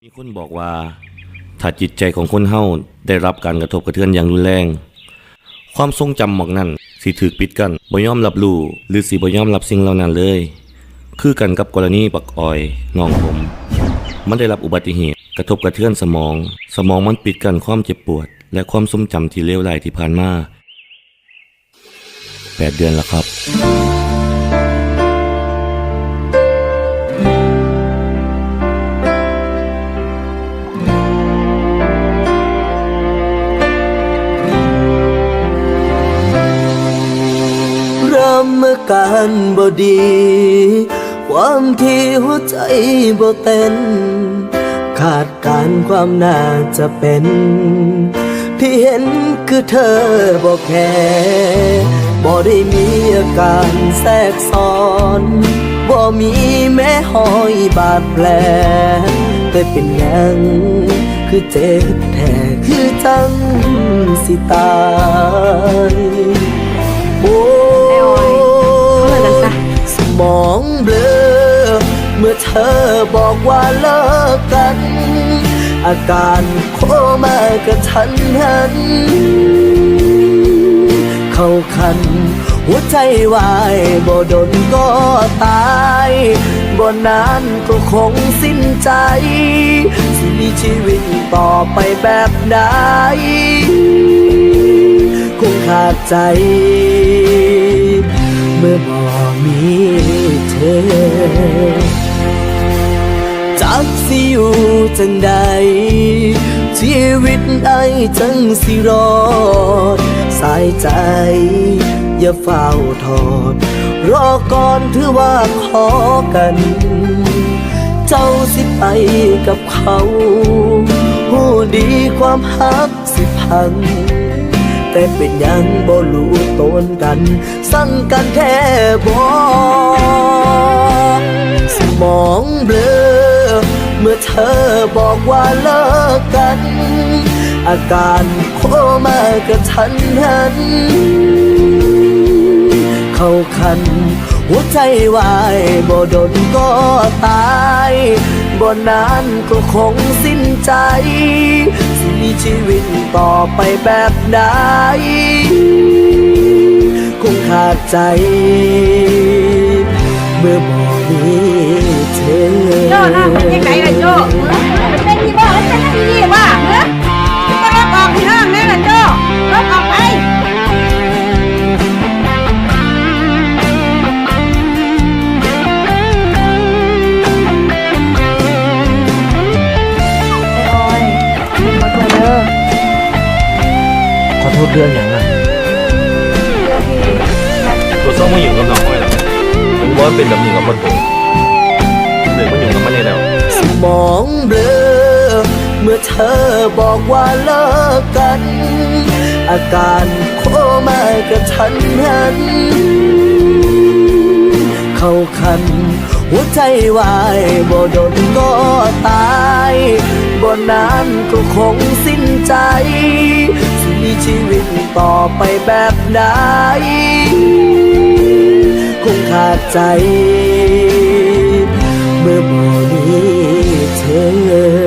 มีคนบอกว่าถ้าจิตใจของคนเฮาได้รับการกระทบกระเทือนอย่างรุนแรงความทรงจำหมอกนั้นสิถูกปิดกั้นบ่ยอมรับรู้หรือสิบ่ยอมรับสิ่งเหล่านั้นเลยคือกันกับกรณีบักออยน้องผมมันได้รับอุบัติเหตุกระทบกระเทือนสมองมันปิดกั้นความเจ็บปวดและความทรงจำที่เลวร้ายที่ผ่านมา8 เดือนแล้วครับเมื่อการบ่ดีความที่หัวใจบ่เต้นขาดการความน่าจะเป็นที่เห็นคือเธอบ่แค่บ่ได้มีอาการแทรกซ้อนบ่มีแม้หอยบาดแผลแต่เป็นยังคือเจ็บแท้คือจังสิตายโอ้สมองเบลอเมื่อเธอบอกว่าเลิกกันอาการโคม่ากระทันหันเข้าคันหัวใจวายบ่ดนก็ตายบ่นานก็คงสิ้นใจสิมีชีวิตต่อไปแบบไหนคงขาดใจเมื่อบ่มีเธอจักสิอยู่จังใดชีวิตไอ้จังสิรอดสายใจอย่าเฝ้าทอดรอก่อนถือว่าขอกันเจ้าสิไปกับเขาผู้ดีความฮักสิพังแต่เป็นยังบ่รู้ตนกันสั่งกันแท้บ่สมองเบลอเมื่อเธอบอกว่าเลิกกันอาการโคม่ากระทันหันเข้าคันหัวใจวายบ่ดนก็ตายบ่นานก็คงสิ้นใจสิมีชีวิตต่อไปแบบไหนคงขาดใจเมื่อบ่มีเธอโจ้น่ะมันยังไงล่ะโจ้มันเป็นที่บ้ามันเป็นที่นี่บ้าเหรอมันก็รับออกที่ห้างนี่ล่ะโจ้รับออกไปขอโทษเรื่องอย่างน่ะตัวซ่องมาอยู่กับน้องอ้อยแล้วผมว่าเป็นแบบนี้กับคนผมเด็กมันอยู่กับมันได้แล้วสมองเบลอเมื่อเธอบอกว่าเลิกกันอาการโคม่ากระทันหันเข้าคันหัวใจวายบ่ดนก็ตายบ่นานก็คงสิ้นใจสิมีชีวิตต่อไปแบบไหนคงขาดใจเมื่อบ่มีเธอ